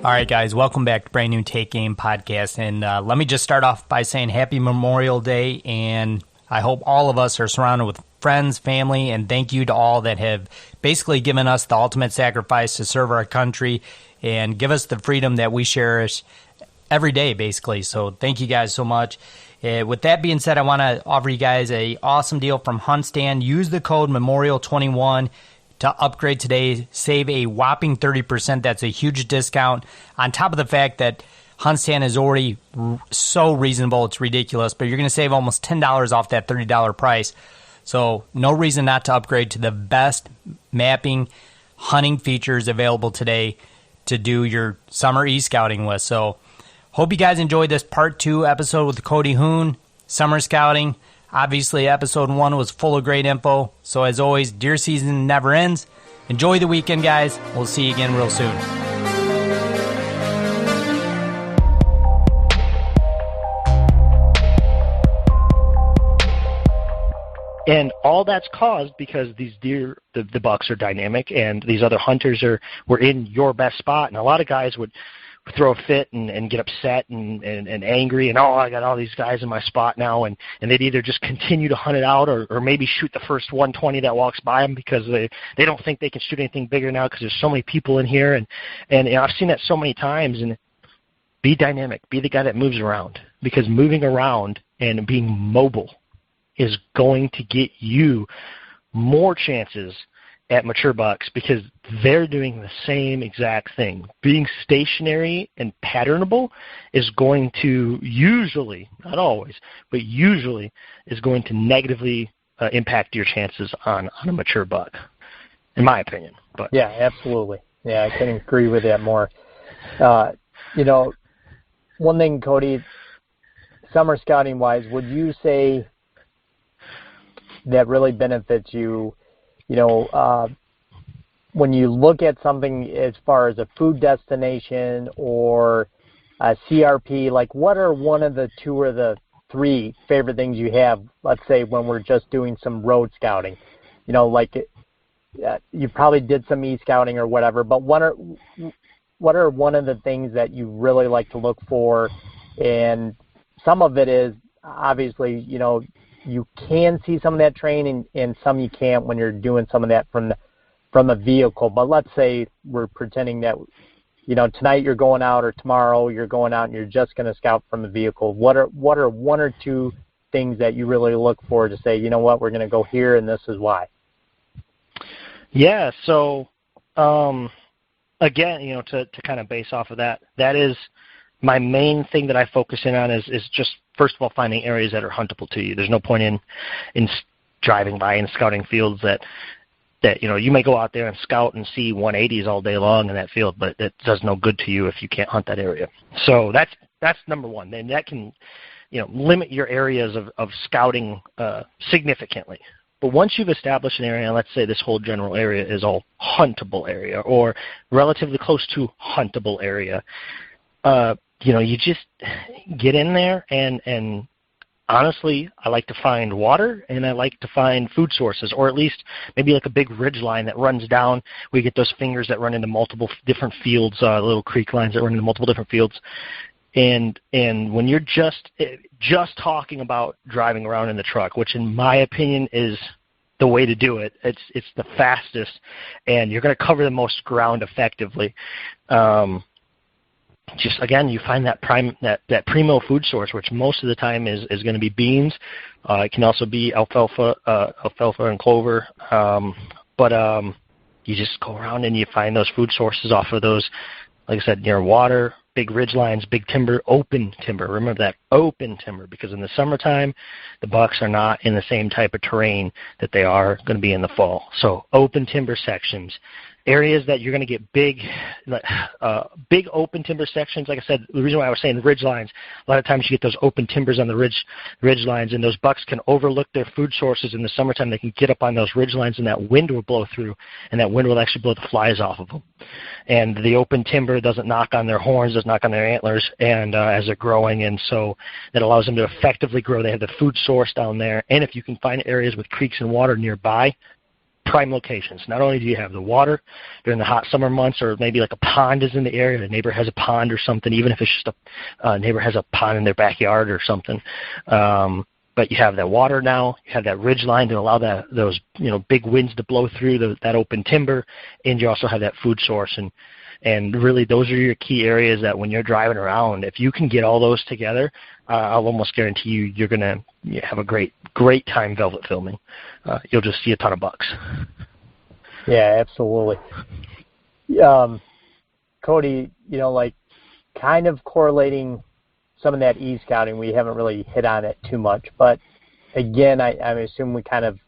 All right, guys, welcome back to Brand New Take Game Podcast. And let me just start off by saying Happy Memorial Day, and I hope all of us are surrounded with friends, family, and thank you to all that have basically given us the ultimate sacrifice to serve our country and give us the freedom that we cherish every day, basically. So thank you guys so much. With that being said, I want to offer you guys an awesome deal from HuntStand. Use the code Memorial21 to upgrade today. Save a whopping 30%. That's a huge discount. On top of the fact that HuntStand is already so reasonable, it's ridiculous. But you're going to save almost $10 off that $30 price. So no reason not to upgrade to the best mapping hunting features available today to do your summer e-scouting with. So hope you guys enjoyed this part 2 episode with Cody Huhn, summer scouting. Obviously, episode 1 was full of great info. So as always, deer season never ends. Enjoy the weekend, guys. We'll see you again real soon. And all that's caused because these deer, the bucks are dynamic, and these other hunters were in your best spot. And a lot of guys would throw a fit and get upset and angry and, I got all these guys in my spot now, and they'd either just continue to hunt it out or maybe shoot the first 120 that walks by them because they don't think they can shoot anything bigger now because there's so many people in here. And I've seen that so many times. And be dynamic. Be the guy that moves around, because moving around and being mobile is going to get you more chances at mature bucks because they're doing the same exact thing. Being stationary and patternable is going to usually, not always, but usually is going to negatively impact your chances on a mature buck, in my opinion. But yeah, absolutely. Yeah, I couldn't agree with that more. One thing, Cody, summer scouting-wise, would you say that really benefits you, when you look at something as far as a food destination or a CRP, like what are one of the 2 or the 3 favorite things you have, let's say when we're just doing some road scouting? You probably did some e-scouting or whatever, but what are one of the things that you really like to look for? And some of it is obviously, you can see some of that terrain and some you can't when you're doing some of that from a vehicle. But let's say we're pretending that, tonight you're going out or tomorrow you're going out and you're just going to scout from a vehicle. What are 1 or 2 things that you really look for to say, we're going to go here and this is why? Yeah, so again, to kind of base off of that is my main thing that I focus in on is just, first of all, finding areas that are huntable to you. There's no point in driving by and scouting fields that you may go out there and scout and see 180s all day long in that field, but it does no good to you if you can't hunt that area. So that's number one. Then that can limit your areas of scouting significantly. But once you've established an area, let's say this whole general area is all huntable area or relatively close to huntable area, you just get in there and honestly, I like to find water and I like to find food sources, or at least maybe like a big ridge line that runs down. We get those fingers that run into multiple different fields, little creek lines that run into multiple different fields. And when you're just talking about driving around in the truck, which in my opinion is the way to do it, it's the fastest, and you're going to cover the most ground effectively. Just again, you find that primo food source, which most of the time is going to be beans. It can also be alfalfa and clover. But you just go around and you find those food sources off of those, like I said, near water, big ridge lines, big timber, open timber. Remember that, open timber, because in the summertime, the bucks are not in the same type of terrain that they are going to be in the fall. So open timber sections. Areas that you're going to get big open timber sections. Like I said, the reason why I was saying the ridge lines, a lot of times you get those open timbers on the ridge lines, and those bucks can overlook their food sources in the summertime. They can get up on those ridge lines, and that wind will blow through, and that wind will actually blow the flies off of them. And the open timber doesn't knock on their horns, doesn't knock on their antlers, and as they're growing, and so that allows them to effectively grow. They have the food source down there, and if you can find areas with creeks and water nearby, prime locations. Not only do you have the water during the hot summer months, or maybe like a pond is in the area, a neighbor has a pond or something, even if it's just a neighbor has a pond in their backyard or something. But you have that water now, you have that ridge line to allow those big winds to blow through that open timber, and you also have that food source. And really, those are your key areas that when you're driving around, if you can get all those together, I'll almost guarantee you're going to have a great time velvet filming. You'll just see a ton of bucks. Yeah, absolutely. Cody, like kind of correlating some of that e-scouting, we haven't really hit on it too much. But again, I assume we kind of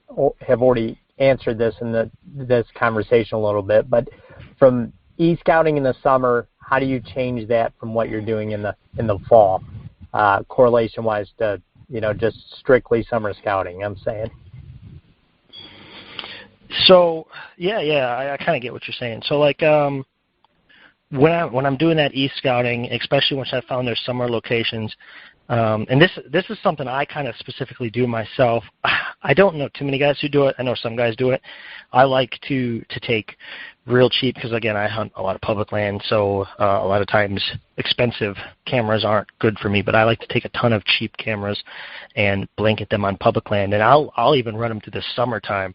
have already answered this in this conversation a little bit. But from e-scouting in the summer, how do you change that from what you're doing in the fall, correlation-wise to just strictly summer scouting? I'm saying. So I kind of get what you're saying. So like when I'm doing that e-scouting, especially once I found their summer locations, and this is something I kind of specifically do myself. I don't know too many guys who do it. I know some guys do it. I like to take real cheap, because again, I hunt a lot of public land, so a lot of times expensive cameras aren't good for me, but I like to take a ton of cheap cameras and blanket them on public land, and I'll even run them through the summertime.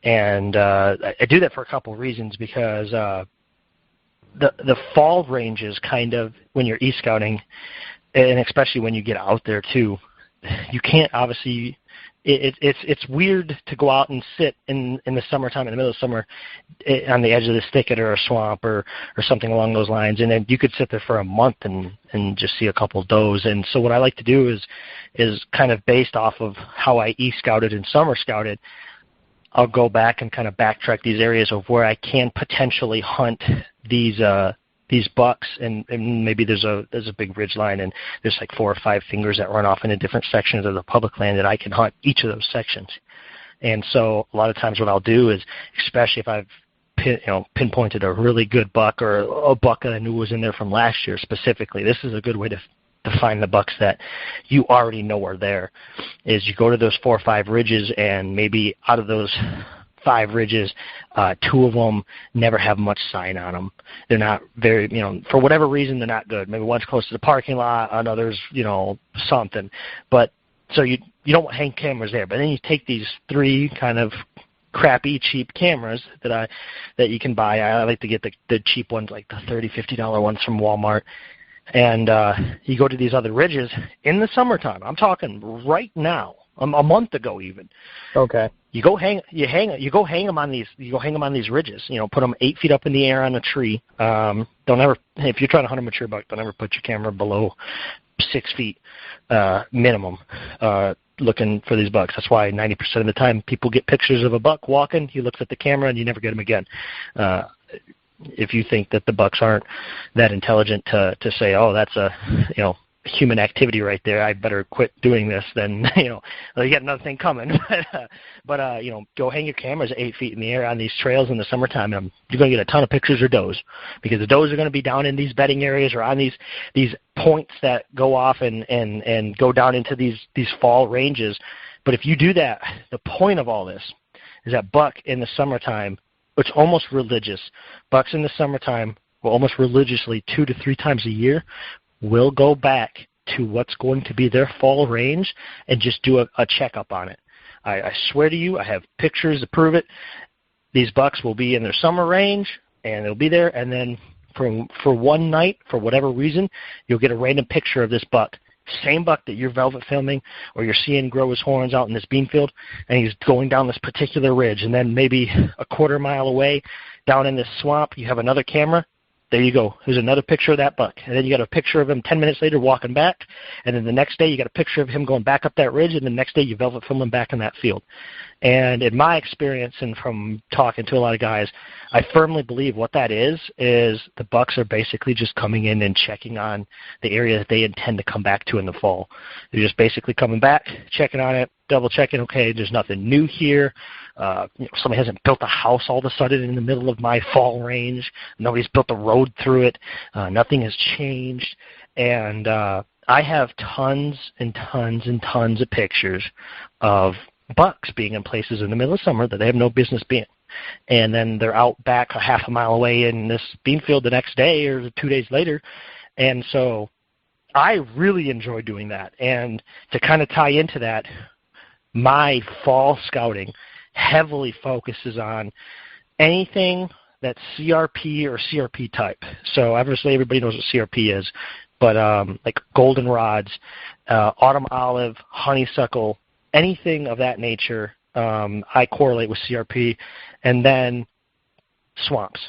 And I do that for a couple of reasons, because the fall ranges kind of, when you're e-scouting, and especially when you get out there too, you can't obviously, it's weird to go out and sit in the summertime, in the middle of summer, on the edge of this thicket or a swamp or something along those lines, and then you could sit there for a month and just see a couple of does. And so what I like to do is kind of based off of how I e-scouted and summer scouted, I'll go back and kind of backtrack these areas of where I can potentially hunt these bucks, and maybe there's a big ridge line, and there's like 4 or 5 fingers that run off into different sections of the public land that I can hunt each of those sections. And so a lot of times what I'll do is, especially if I've pinpointed a really good buck, or a buck that I knew was in there from last year specifically, this is a good way to find the bucks that you already know are there, is you go to those 4 or 5 ridges, and maybe out of those 5 ridges, 2 of them never have much sign on them. They're not very, for whatever reason, they're not good. Maybe one's close to the parking lot, another's, something. But so you don't hang cameras there. But then you take these 3 kind of crappy, cheap cameras that you can buy. I like to get the cheap ones, like the $30, $50 ones from Walmart. And you go to these other ridges in the summertime. I'm talking right now, a month ago even. Okay. You go hang them on these ridges. Put them 8 feet up in the air on a tree. If you're trying to hunt a mature buck, don't ever put your camera below 6 feet minimum. Looking for these bucks. That's why 90% of the time people get pictures of a buck walking. He looks at the camera and you never get him again. If you think that the bucks aren't that intelligent to say, oh, that's a human activity right there, I better quit doing this, then you got another thing coming. but go hang your cameras 8 feet in the air on these trails in the summertime, and you're going to get a ton of pictures of does, because the does are going to be down in these bedding areas or on these points that go off and go down into these fall ranges. But if you do that, the point of all this is that buck in the summertime, it's almost religious. Bucks in the summertime will almost religiously 2 to 3 times a year will go back to what's going to be their fall range and just do a checkup on it. I swear to you, I have pictures to prove it. These bucks will be in their summer range, and they'll be there, and then for one night, for whatever reason, you'll get a random picture of this buck. Same buck that you're velvet filming or you're seeing grow his horns out in this bean field, and he's going down this particular ridge, and then maybe a quarter mile away down in this swamp, you have another camera. There you go. There's another picture of that buck. And then you got a picture of him 10 minutes later walking back. And then the next day you got a picture of him going back up that ridge. And the next day you velvet film him back in that field. And in my experience and from talking to a lot of guys, I firmly believe what that is the bucks are basically just coming in and checking on the area that they intend to come back to in the fall. They're just basically coming back, checking on it, double checking, okay, there's nothing new here. Somebody hasn't built a house all of a sudden in the middle of my fall range. Nobody's built a road through it. Nothing has changed. And I have tons and tons and tons of pictures of bucks being in places in the middle of summer that they have no business being. and then they're out back a half a mile away in this bean field the next day or 2 days later. And so I really enjoy doing that. And to kind of tie into that, my fall scouting heavily focuses on anything that's CRP or CRP type. So obviously everybody knows what CRP is, but like goldenrods, autumn olive, honeysuckle, anything of that nature, I correlate with CRP. And then swamps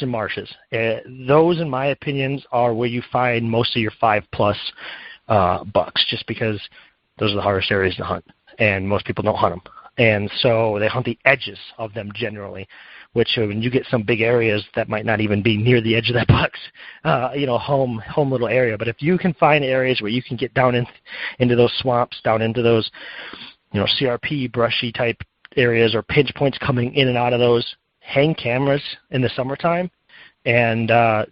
and marshes. Those, in my opinions, are where you find most of your 5+ bucks, just because those are the hardest areas to hunt, and most people don't hunt them. And so they hunt the edges of them generally, which when you get some big areas that might not even be near the edge of that buck's, home little area. But if you can find areas where you can get down into those swamps, down into those, CRP, brushy type areas or pinch points coming in and out of those, hang cameras in the summertime and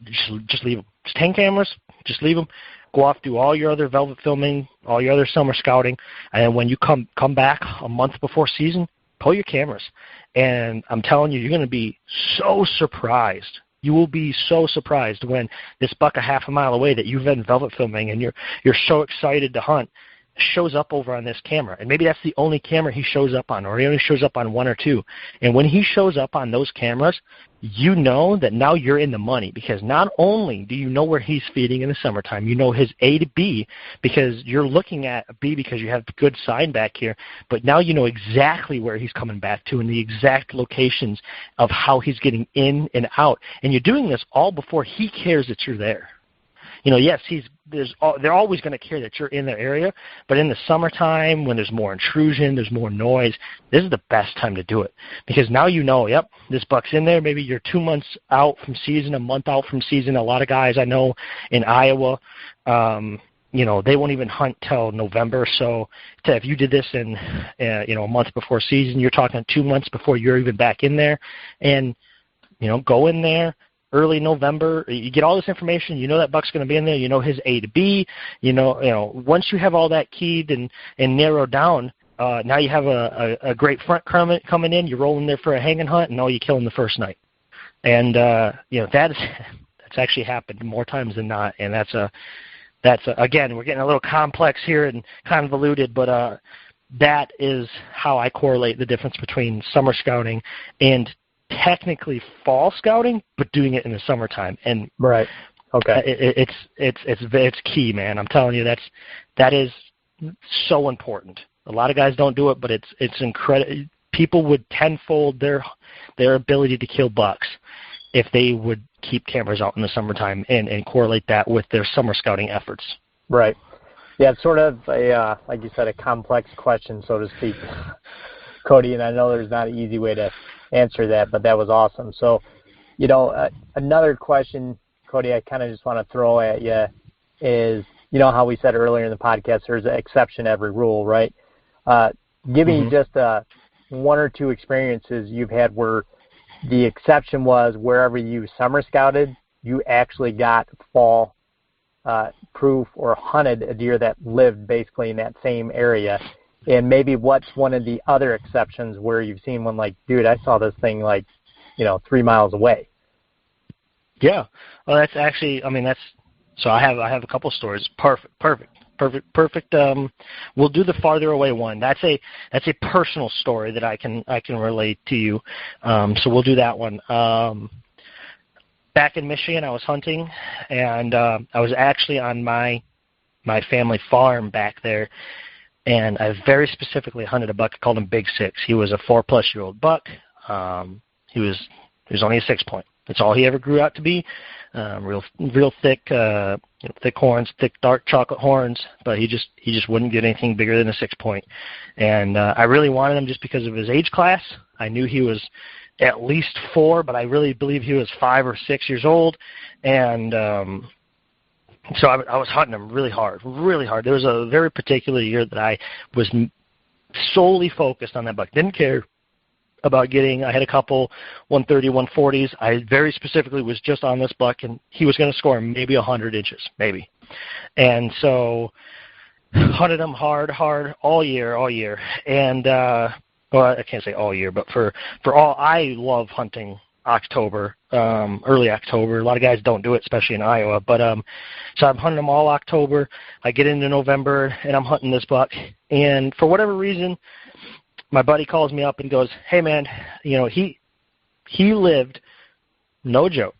just leave them. Just hang cameras, just leave them. Go off, do all your other velvet filming, all your other summer scouting, and then when you come back a month before season, pull your cameras. And I'm telling you, you're going to be so surprised. You will be so surprised when this buck a half a mile away that you've been velvet filming and you're so excited to hunt shows up over on this camera. And maybe that's the only camera he shows up on, or he only shows up on 1 or 2. And when he shows up on those cameras, you know that now you're in the money, because not only do you know where he's feeding in the summertime, you know his A to B because you're looking at a B because you have good sign back here, but now you know exactly where he's coming back to and the exact locations of how he's getting in and out. And you're doing this all before he cares that you're there. Yes, they're always going to care that you're in their area, but in the summertime, when there's more intrusion, there's more noise, this is the best time to do it, because now you know, yep, this buck's in there. Maybe you're 2 months out from season, a month out from season. A lot of guys I know in Iowa, they won't even hunt till November. So if you did this in, a month before season, you're talking 2 months before you're even back in there, and go in there early November. You get all this information. You know that buck's going to be in there. You know his A to B. Once you have all that keyed and narrowed down, now you have a great front coming in. You're rolling there for a hanging hunt, and you kill him the first night. And that's actually happened more times than not. And that's again, we're getting a little complex here and convoluted, but that is how I correlate the difference between summer scouting and technically fall scouting, but doing it in the summertime. And right, okay, it's key, man. I'm telling you, that is so important. A lot of guys don't do it, but it's incredible. People would tenfold their ability to kill bucks if they would keep cameras out in the summertime and correlate that with their summer scouting efforts. Right. Yeah, it's sort of a like you said, a complex question, so to speak, Cody. And I know there's not an easy way to answer that, but that was awesome. So, another question, Cody, I kind of just want to throw at you is, how we said earlier in the podcast, there's an exception to every rule, right? Give me just 1 or 2 experiences you've had where the exception was wherever you summer scouted, you actually got fall proof or hunted a deer that lived basically in that same area. And maybe what's one of the other exceptions where you've seen one like, dude, I saw this thing 3 miles away. Yeah. Well, that's actually, so I have a couple stories. Perfect. We'll do the farther away one. That's a personal story that I can relate to you. So we'll do that one. Back in Michigan, I was hunting, and I was actually on my family farm back there. And I very specifically hunted a buck. I called him Big Six. He was a 4+-year-old buck. He was only a 6-point. That's all he ever grew out to be. Real thick, thick horns, thick dark chocolate horns. But he just wouldn't get anything bigger than a 6-point. And I really wanted him just because of his age class. I knew he was at least 4, but I really believe he was 5 or 6 years old. And so I was hunting him really hard. There was a very particular year that I was solely focused on that buck. Didn't care about I had a couple 130, 140s. I very specifically was just on this buck, and he was going to score maybe 100 inches, maybe. And so hunted him hard all year. And well, I can't say all year, but for all, I love hunting October, early October. A lot of guys don't do it, especially in Iowa. But so I'm hunting them all October. I get into November, and I'm hunting this buck. And for whatever reason, my buddy calls me up and goes, "Hey, man, you know, he lived, no joke,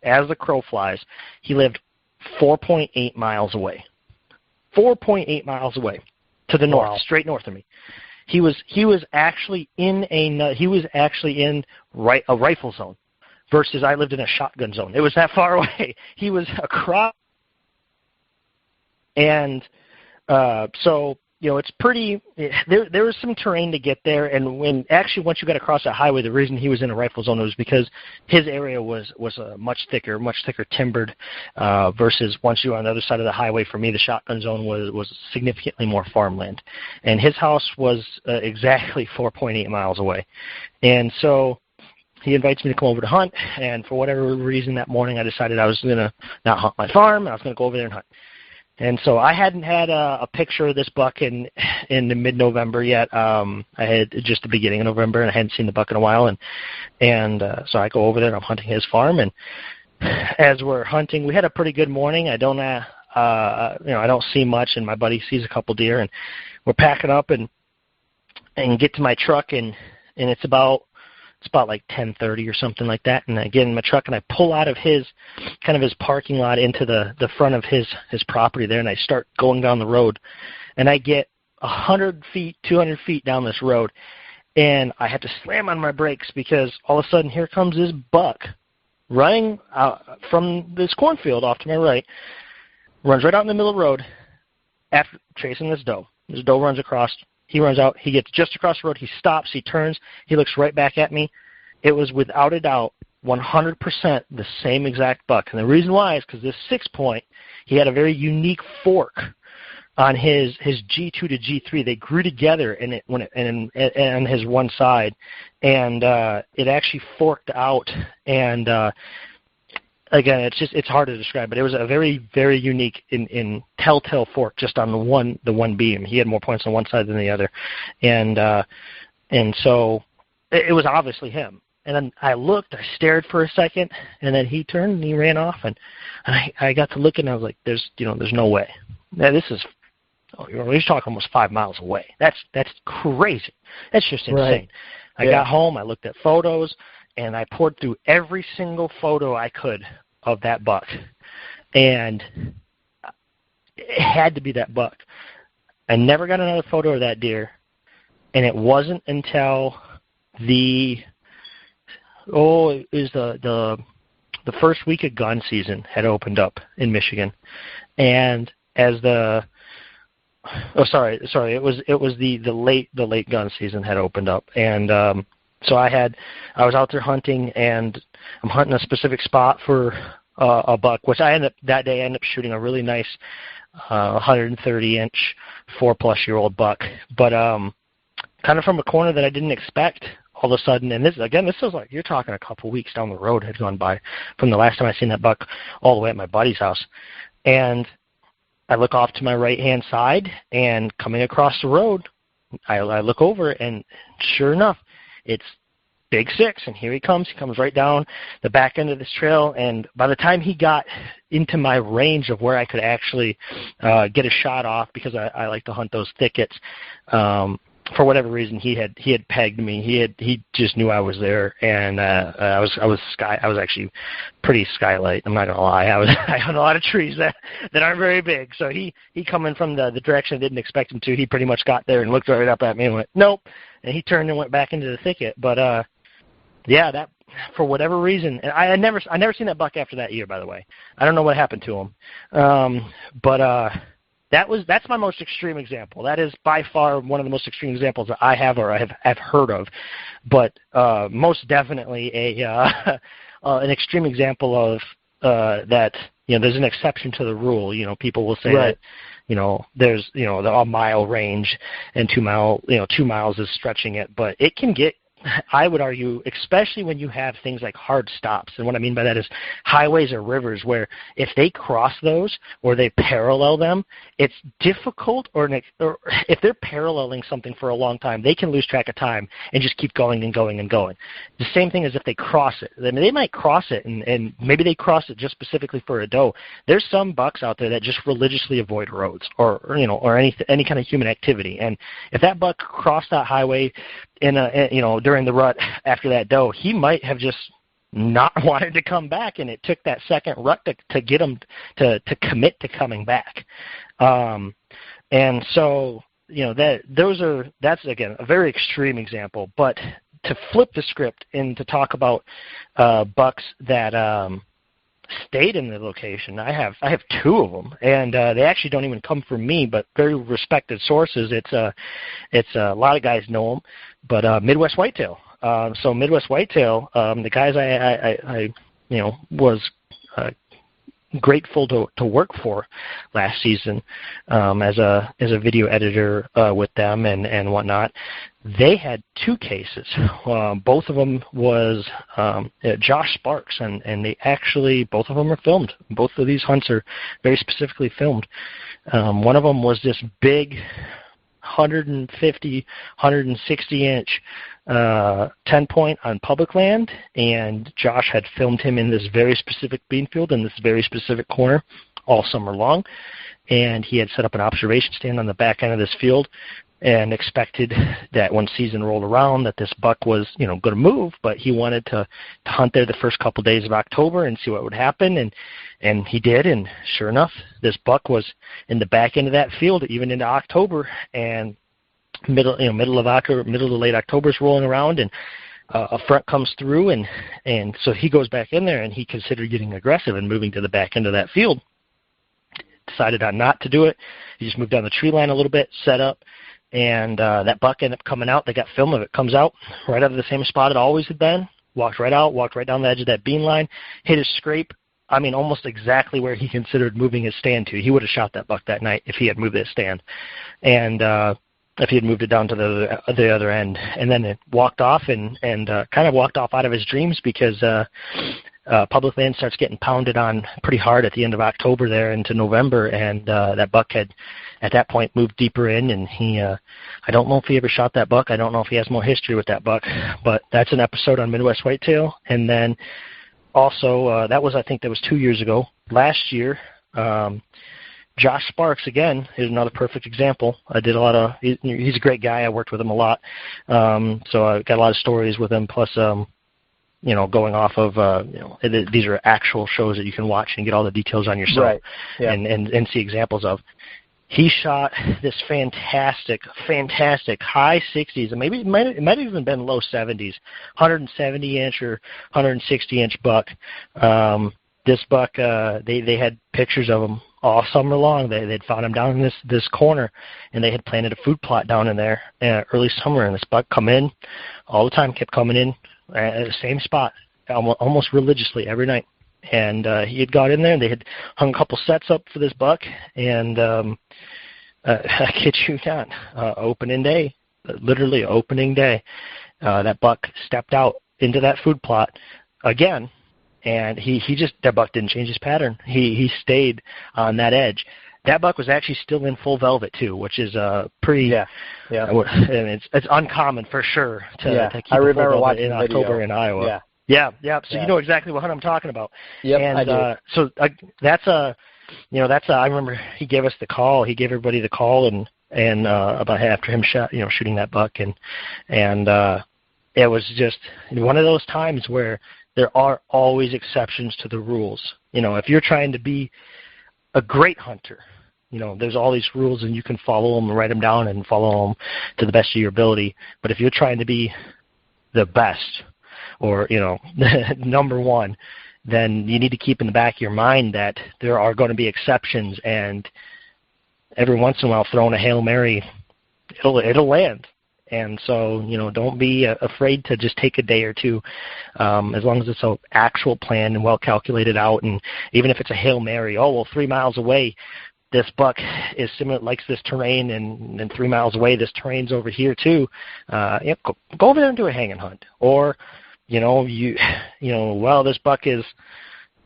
as the crow flies, he lived 4.8 miles away. 4.8 miles away to the north, straight north of me. He was actually in a rifle zone versus I lived in a shotgun zone. It was that far away. He was across, and so you know it's pretty. There was some terrain to get there, and once you got across that highway, the reason he was in a rifle zone was because his area was much thicker timbered versus once you were on the other side of the highway. For me, the shotgun zone was significantly more farmland, and his house was exactly 4.8 miles away, and so he invites me to come over to hunt. And for whatever reason, that morning I decided I was going to not hunt my farm, and I was going to go over there and hunt. And so I hadn't had a picture of this buck in the mid-November yet. I had just the beginning of November, and I hadn't seen the buck in a while. And so I go over there, and I'm hunting his farm. And as we're hunting, we had a pretty good morning. I don't see much, and my buddy sees a couple deer, and we're packing up and get to my truck, and it's about like 10:30 or something like that, and I get in my truck and I pull out of his parking lot into the front of his property there, and I start going down the road, and I get 100 feet, 200 feet down this road, and I have to slam on my brakes because all of a sudden here comes this buck running out from this cornfield off to my right, runs right out in the middle of the road after chasing this doe. This doe runs across. He runs out. He gets just across the road. He stops. He turns. He looks right back at me. It was without a doubt 100% the same exact buck. And the reason why is because this 6-point, he had a very unique fork on his G2 to G3. They grew together on his one side, and it actually forked out. And again, it's hard to describe, but it was a very, very unique in telltale fork just on the one beam. He had more points on one side than the other, and so it was obviously him. And then I looked, I stared for a second, and then he turned and he ran off, and I got to looking, and I was like, there's no way. Now this is, he's talking almost 5 miles away. That's crazy. That's just insane. Right. I got home, I looked at photos, and I poured through every single photo I could of that buck. And it had to be that buck. I never got another photo of that deer. And it wasn't until the first week of gun season had opened up in Michigan. And as it was the late gun season had opened up. And so I was out there hunting, and I'm hunting a specific spot for a buck, which I ended up shooting a really nice 130-inch 4-plus-year-old buck, but kind of from a corner that I didn't expect. All of a sudden, and this was like, you're talking a couple weeks down the road had gone by from the last time I seen that buck all the way at my buddy's house, and I look off to my right-hand side, and coming across the road, I look over, and sure enough, it's Big Six, and here he comes. He comes right down the back end of this trail, and by the time he got into my range of where I could actually get a shot off, because I like to hunt those thickets, for whatever reason, he had pegged me. He just knew I was there, and I was actually pretty skylight. I'm not gonna lie. I hunt a lot of trees that aren't very big. So he coming from the direction I didn't expect him to. He pretty much got there and looked right up at me and went, nope. And he turned and went back into the thicket. But that for whatever reason, and I never seen that buck after that year. By the way, I don't know what happened to him. That's my most extreme example. That is by far one of the most extreme examples that I have or have heard of. But most definitely an extreme example of that. There's an exception to the rule. People will say that. There's a mile range and 2 miles is stretching it, but it can get I would argue, especially when you have things like hard stops, and what I mean by that is highways or rivers where if they cross those or they parallel them, it's difficult, or if they're paralleling something for a long time, they can lose track of time and just keep going and going and going. The same thing as if they cross it. I mean, they might cross it, and maybe they cross it just specifically for a doe. There's some bucks out there that just religiously avoid roads or any kind of human activity. And if that buck crossed that highway during the rut after that doe, he might have just not wanted to come back, and it took that second rut to get him to commit to coming back. And so, that's again a very extreme example. But to flip the script and to talk about bucks that stayed in the location, I have two of them, and they actually don't even come from me, but very respected sources. It's a lot of guys know them, but Midwest Whitetail. So Midwest Whitetail, the guys I was grateful to work for last season as a video editor with them and whatnot. They had two cases. Both of them was Josh Sparks, and they actually, both of them are filmed. Both of these hunts are very specifically filmed. One of them was this big 150, 160-inch 10-point on public land, and Josh had filmed him in this very specific bean field in this very specific corner all summer long, and he had set up an observation stand on the back end of this field and expected that when season rolled around that this buck was going to move, but he wanted to hunt there the first couple days of October and see what would happen, and he did, and sure enough, this buck was in the back end of that field even into October, and middle to late October is rolling around, and a front comes through, and so he goes back in there, and he considered getting aggressive and moving to the back end of that field. Decided on not to do it. He just moved down the tree line a little bit, set up, and that buck ended up coming out. They got film of it. Comes out right out of the same spot it always had been. Walked right out, walked right down the edge of that bean line, hit his scrape. I mean, almost exactly where he considered moving his stand to. He would have shot that buck that night if he had moved his stand, and if he had moved it down to the other end. And then it walked off and kind of walked off out of his dreams because public land starts getting pounded on pretty hard at the end of October there into November, and that buck had at that point moved deeper in, and he I don't know if he ever shot that buck. I don't know if he has more history with that buck, but that's an episode on Midwest Whitetail. And then also I think that was 2 years ago. Last year, Josh Sparks, again, is another perfect example. I did a lot of, he's a great guy. I worked with him a lot. So I got a lot of stories with him, plus going off of, these are actual shows that you can watch and get all the details on yourself, right. Yeah. and see examples of. He shot this fantastic high 60s, and maybe it might have even been low 70s, 170-inch or 160-inch buck. This buck, they had pictures of him all summer long. They'd found him down in this corner, and they had planted a food plot down in there early summer, and this buck come in all the time, kept coming in at the same spot almost religiously every night. And he had got in there, and they had hung a couple sets up for this buck, and I kid you not, opening day, literally opening day, that buck stepped out into that food plot again, and that buck didn't change his pattern. He stayed on that edge. That buck was actually still in full velvet too, which is pretty. Yeah. And it's uncommon for sure to keep a full velvet in October in Iowa. Yeah. Yeah. So you know exactly what I'm talking about. Yep, and I do. So that's I remember he gave us the call. He gave everybody the call, and about after him shooting that buck, and it was just one of those times where there are always exceptions to the rules. If you're trying to be a great hunter, there's all these rules, and you can follow them and write them down and follow them to the best of your ability. But if you're trying to be the best, or number one, then you need to keep in the back of your mind that there are going to be exceptions, and every once in a while throwing a Hail Mary, it'll land. And so, don't be afraid to just take a day or two, as long as it's an actual plan and well calculated out. And even if it's a Hail Mary, 3 miles away, this buck is similar, likes this terrain, and 3 miles away, this terrain's over here too. Go over there and do a hang and hunt. Or, well, this buck is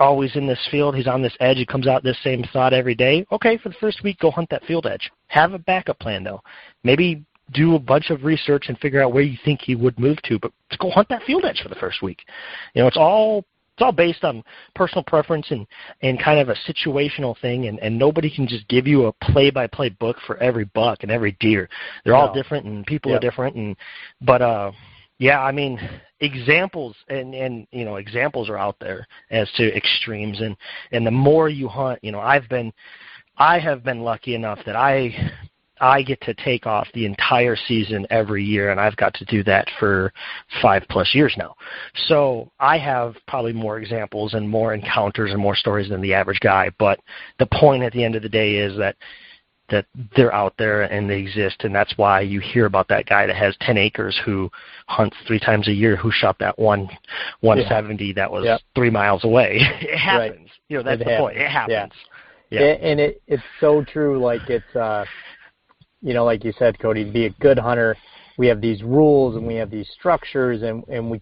always in this field. He's on this edge. He comes out this same spot every day. Okay, for the first week, go hunt that field edge. Have a backup plan though. Maybe do a bunch of research and figure out where you think he would move to, but just go hunt that field edge for the first week. It's all based on personal preference and kind of a situational thing, and nobody can just give you a play-by-play book for every buck and every deer. They're all different, and people are different. But I mean, examples and examples are out there as to extremes, and the more you hunt, I have been lucky enough that I get to take off the entire season every year, and I've got to do that for 5+ years now. So I have probably more examples and more encounters and more stories than the average guy. But the point at the end of the day is that they're out there and they exist, and that's why you hear about that guy that has 10 acres who hunts 3 times a year, who shot that 170 that was 3 miles away. It happens. Right. That's the point. It happens. Yeah. And it's so true. Like it's like you said, Cody, to be a good hunter, we have these rules and we have these structures, and we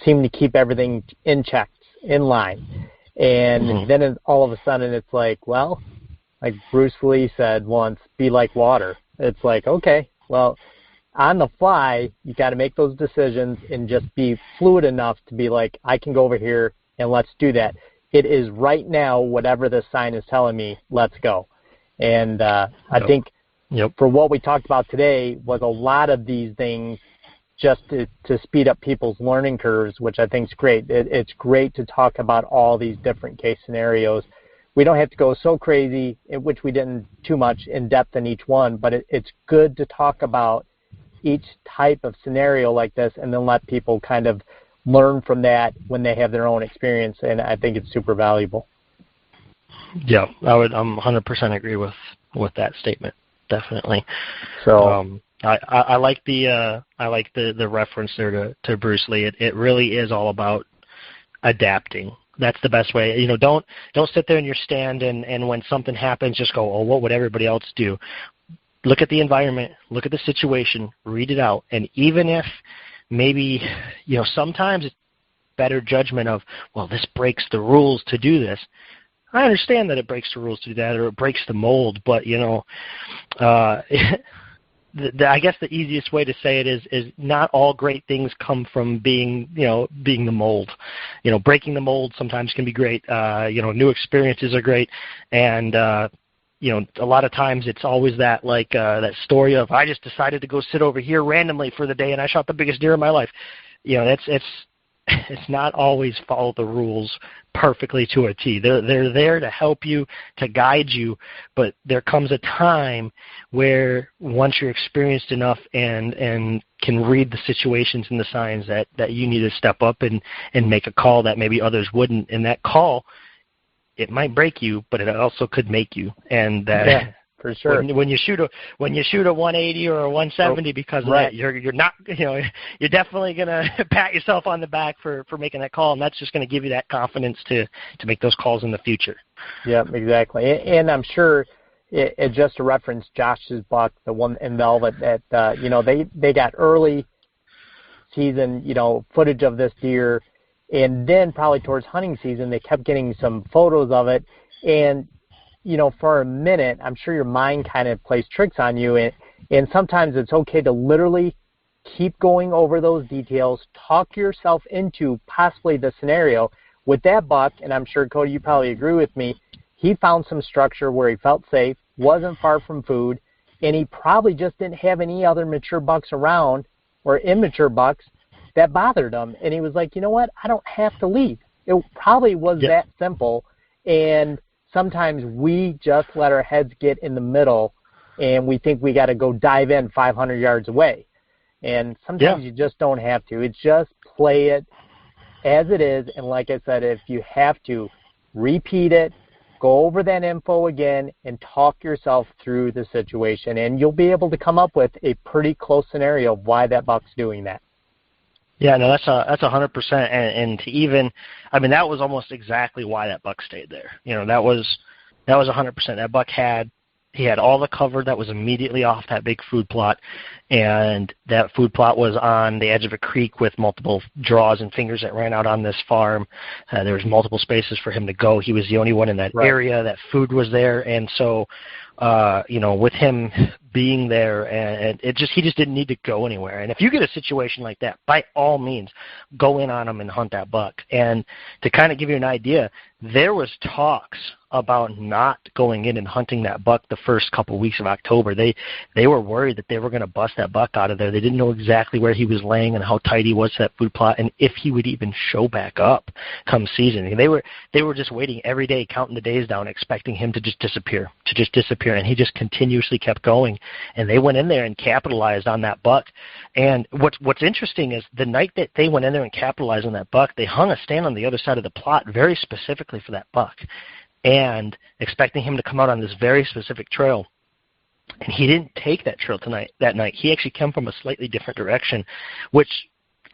seem to keep everything in check, in line. And then all of a sudden it's like, well, like Bruce Lee said once, be like water. It's like, okay, well, on the fly, you got to make those decisions and just be fluid enough to be like, I can go over here and let's do that. It is right now, whatever the sign is telling me, let's go. And I think for what we talked about today was a lot of these things just to speed up people's learning curves, which I think is great. It's great to talk about all these different case scenarios. We don't have to go so crazy, which we didn't too much in depth in each one, but it's good to talk about each type of scenario like this and then let people kind of learn from that when they have their own experience, and I think it's super valuable. Yeah, I'm 100% agree with that statement. Definitely. So I like the reference there to Bruce Lee. It really is all about adapting. That's the best way. Don't sit there in your stand and when something happens, just go, oh, what would everybody else do? Look at the environment, look at the situation, read it out, and even if maybe sometimes it's better judgment of, well, this breaks the rules to do this. I understand that it breaks the rules to do that, or it breaks the mold, but I guess the easiest way to say it is not all great things come from being the mold. Breaking the mold sometimes can be great. New experiences are great, and a lot of times it's always that that story of, I just decided to go sit over here randomly for the day and I shot the biggest deer of my life. It's not always follow the rules perfectly to a T. They're there to help you, to guide you, but there comes a time where once you're experienced enough and can read the situations and the signs that you need to step up and make a call that maybe others wouldn't. And that call, it might break you, but it also could make you. And that for sure. When you shoot a 180 or a 170 because of that, you're not you're definitely gonna pat yourself on the back for making that call, and that's just gonna give you that confidence to make those calls in the future. Yeah, exactly. And I'm sure it just to reference Josh's buck, the one in Velvet, that they got early season footage of this deer, and then probably towards hunting season they kept getting some photos of it, and for a minute, I'm sure your mind kind of plays tricks on you, and sometimes it's okay to literally keep going over those details, talk yourself into possibly the scenario. With that buck, and I'm sure, Cody, you probably agree with me, he found some structure where he felt safe, wasn't far from food, and he probably just didn't have any other mature bucks around or immature bucks that bothered him. And he was like, you know what, I don't have to leave. It probably was that simple, and sometimes we just let our heads get in the middle and we think we got to go dive in 500 yards away. And sometimes you just don't have to. It's just play it as it is. And like I said, if you have to, repeat it, go over that info again, and talk yourself through the situation. And you'll be able to come up with a pretty close scenario of why that buck's doing that. Yeah, no, that's 100%, and to even, I mean, that was almost exactly why that buck stayed there. That was 100%. That buck he had all the cover that was immediately off that big food plot, and that food plot was on the edge of a creek with multiple draws and fingers that ran out on this farm. There was multiple spaces for him to go. He was the only one in that area. That food was there, and so with him being there, and he just didn't need to go anywhere. And if you get a situation like that, by all means, go in on him and hunt that buck. And to kind of give you an idea, there was talks about not going in and hunting that buck the first couple of weeks of October. They were worried that they were going to bust that buck out of there. They didn't know exactly where he was laying and how tight he was to that food plot, and if he would even show back up come season. And they were just waiting every day, counting the days down, expecting him to just disappear, and he just continuously kept going. And they went in there and capitalized on that buck. And what's interesting is the night that they went in there and capitalized on that buck, they hung a stand on the other side of the plot very specifically for that buck, and expecting him to come out on this very specific trail. And he didn't take that trail that night. He actually came from a slightly different direction, which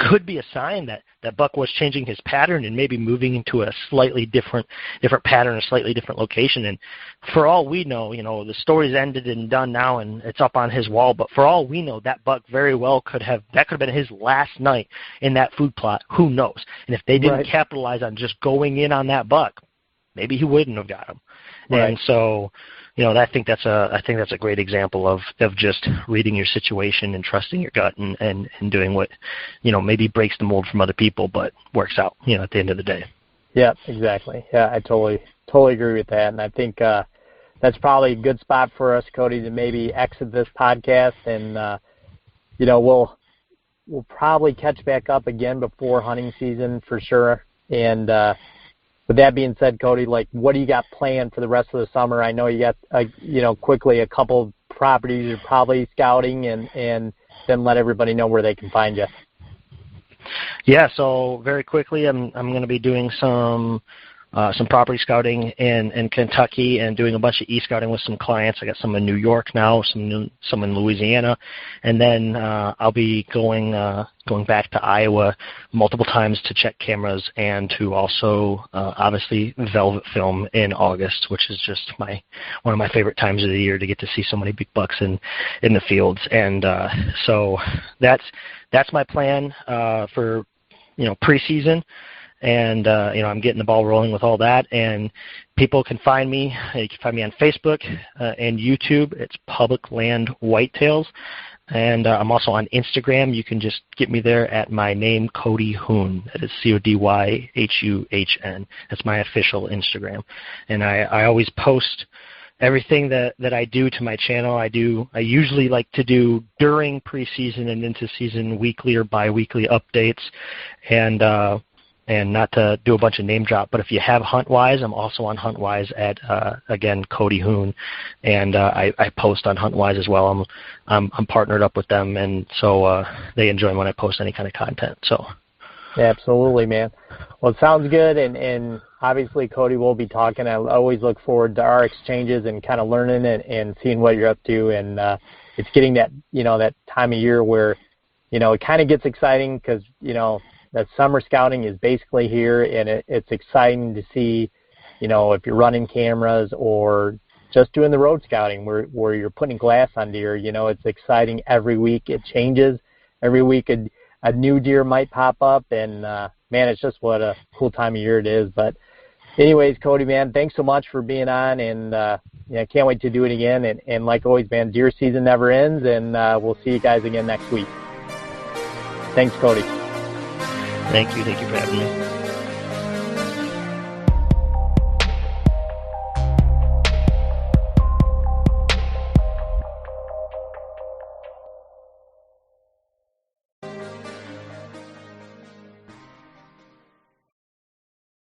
could be a sign that that buck was changing his pattern and maybe moving into a slightly different pattern, a slightly different location. And for all we know, the story's ended and done now, and it's up on his wall. But for all we know, that buck very well could have been his last night in that food plot. Who knows? And if they didn't capitalize on just going in on that buck, maybe he wouldn't have got him. Right. And so, I think that's a great example of just reading your situation and trusting your gut and doing what, maybe breaks the mold from other people, but works out, at the end of the day. Yeah, exactly. Yeah, I totally agree with that. And I think that's probably a good spot for us, Cody, to maybe exit this podcast. And, we'll probably catch back up again before hunting season for sure. And, with that being said, Cody, what do you got planned for the rest of the summer? I know you got, quickly a couple properties you're probably scouting, and then let everybody know where they can find you. Yeah, so very quickly, I'm going to be doing some property scouting in Kentucky and doing a bunch of e-scouting with some clients. I got some in New York now, some in Louisiana, and then I'll be going back to Iowa multiple times to check cameras and to also obviously velvet film in August, which is just one of my favorite times of the year to get to see so many big bucks in the fields. And so that's my plan for preseason. And, I'm getting the ball rolling with all that. And people can find me. You can find me on Facebook and YouTube. It's Public Land Whitetails. And I'm also on Instagram. You can just get me there at my name, Cody Huhn. That is CODYHUHN. That's my official Instagram. And I always post everything that I do to my channel. I usually like to do during preseason and into season weekly or bi-weekly updates. And not to do a bunch of name drop, but if you have HuntWise, I'm also on HuntWise at, again, Cody Huhn, and I post on HuntWise as well. I'm partnered up with them, and so they enjoy when I post any kind of content. So, yeah, absolutely, man. Well, it sounds good, and obviously, Cody, we'll be talking. I always look forward to our exchanges and kind of learning and seeing what you're up to, and it's getting that that time of year where it kind of gets exciting because that summer scouting is basically here, and it's exciting to see, if you're running cameras or just doing the road scouting where you're putting glass on deer. It's exciting every week. It changes. Every week a new deer might pop up, and, man, it's just what a cool time of year it is. But anyways, Cody, man, thanks so much for being on, and I can't wait to do it again. And like always, man, deer season never ends, and we'll see you guys again next week. Thanks, Cody. Thank you for having me.